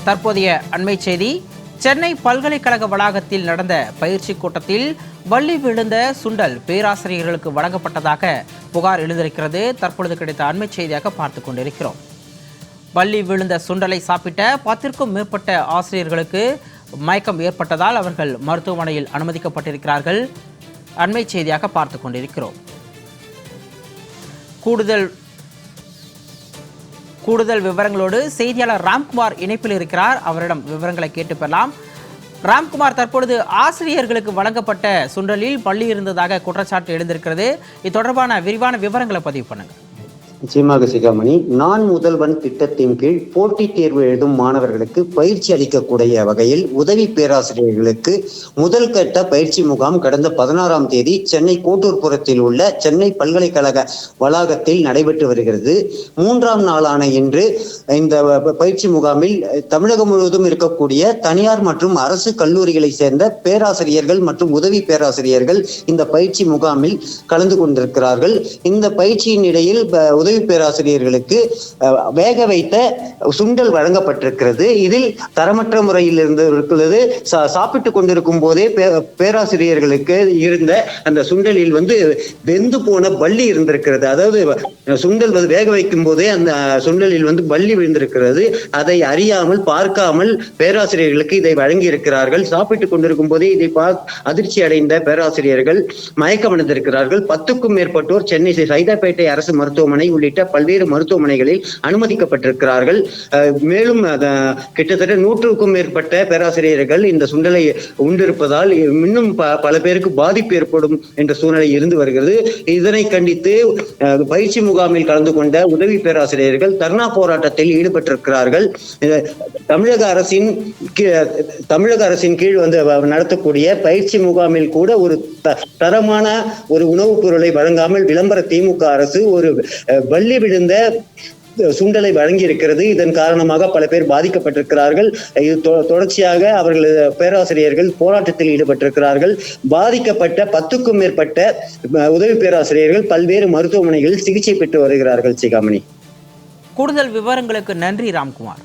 தற்போதைய அண்மை செய்தி. சென்னை பல்கலைக்கழக வளாகத்தில் நடந்த பயிற்சி கூட்டத்தில் வள்ளி விழுந்த சுண்டல் பேராசிரியர்களுக்கு வழங்கப்பட்டதாக புகார் எழுந்திருக்கிறது. தற்பொழுது கிடைத்த அண்மை செய்தியாக பார்த்துக் கொண்டிருக்கிறோம். வள்ளி விழுந்த சுண்டலை சாப்பிட்ட 10க்கும் மேற்பட்ட ஆசிரியர்களுக்கு மயக்கம் ஏற்பட்டதால் அவர்கள் மருத்துவமனையில் அனுமதிக்கப்பட்டிருக்கிறார்கள். அண்மை செய்தியாக பார்த்துக் கொண்டிருக்கிறோம். கூடுதல் விவரங்களோடு செய்தியாளர் ராம்குமார் இணைப்பில் இருக்கிறார். அவரிடம் விவரங்களை கேட்டு பெறலாம். ராம்குமார், தற்பொழுது ஆசிரியர்களுக்கு வழங்கப்பட்ட சுண்டலில் பள்ளி இருந்ததாக குற்றச்சாட்டு எழுந்திருக்கிறது. இது தொடர்பான விரிவான விவரங்களை பதிவு பண்ணுங்க. நிச்சயமாக சிகாமணி, நான் முதல்வன் திட்டத்தின் கீழ் போட்டித் தேர்வு எழுதும் மாணவர்களுக்கு பயிற்சி அளிக்கக்கூடிய வகையில் உதவி பேராசிரியர்களுக்கு முதல் கட்ட பயிற்சி முகாம் கடந்த 16ஆம் தேதி சென்னை கோட்டூர்புரத்தில் உள்ள சென்னை பல்கலைக்கழக வளாகத்தில் நடைபெற்று வருகிறது. 3ஆம் நாளான இன்று இந்த பயிற்சி முகாமில் தமிழகம் முழுவதும் இருக்கக்கூடிய தனியார் மற்றும் அரசு கல்லூரிகளை சேர்ந்த பேராசிரியர்கள் மற்றும் உதவி பேராசிரியர்கள் இந்த பயிற்சி முகாமில் கலந்து கொண்டிருக்கிறார்கள். இந்த பயிற்சியின் இடையில் உதவி பேராசிரியர்களுக்கு வேக வைத்த சுண்டல் வழங்கப்பட்டிருக்கிறது. இதில் தரமற்ற முறையில் இருக்கிறது. சாப்பிட்டுக் கொண்டிருக்கும் போதே பேராசிரியர்களுக்கு இருந்த அந்த சுண்டலில் வெந்து போன பள்ளி இருந்திருக்கிறது. அதாவது சுண்டல் வேக வைக்கும் போதே அந்த சுண்டலில் பள்ளி விழுந்திருக்கிறது. அதை அறியாமல் பார்க்காமல் பேராசிரியர்களுக்கு இதை வழங்கி இருக்கிறார்கள். சாப்பிட்டுக் கொண்டிருக்கும் போதே இதை அதிர்ச்சி அடைந்த பேராசிரியர்கள் மயக்கமடைந்திருக்கிறார்கள். 10க்கும் மேற்பட்டோர் சென்னை சைதாப்பேட்டை அரசு மருத்துவமனை உள்ளிட்ட பல்வேறு மருத்துவமனைகளில் அனுமதிக்கப்பட்டிருக்கிறார்கள். மேலும் கிட்டத்தட்ட 100க்கும் மேற்பட்ட பேராசிரியர்கள் இந்த சுண்டலை உண்டிருப்பதால் இன்னும் பல பேருக்கு பாதிப்பு ஏற்படும் என்ற சூழ்நிலை இருந்து வருகிறது. இதனை கண்டித்து பயிற்சி முகாமில் கலந்து கொண்ட உதவி பேராசிரியர்கள் தர்ணா போராட்டத்தில் ஈடுபட்டிருக்கிறார்கள். தமிழக அரசின் கீழ் நடத்தக்கூடிய பயிற்சி முகாமில் கூட ஒரு தரமான ஒரு உணவுப் பொருளை வழங்காமல் விளம்பர திமுக அரசு ஒரு வள்ளி விழுந்த சுண்டலை வழங்கி இருக்கிறது. இதன் காரணமாக பல பேர் பாதிக்கப்பட்டிருக்கிறார்கள். இது தொடர்ச்சியாக அவர்கள் பேராசிரியர்கள் போராட்டத்தில் ஈடுபட்டிருக்கிறார்கள். பாதிக்கப்பட்ட 10க்கும் மேற்பட்ட உதவி பேராசிரியர்கள் பல்வேறு மருத்துவமனைகளில் சிகிச்சை பெற்று வருகிறார்கள். சிகாமணி, கூடுதல் விவரங்களுக்கு நன்றி ராம்குமார்.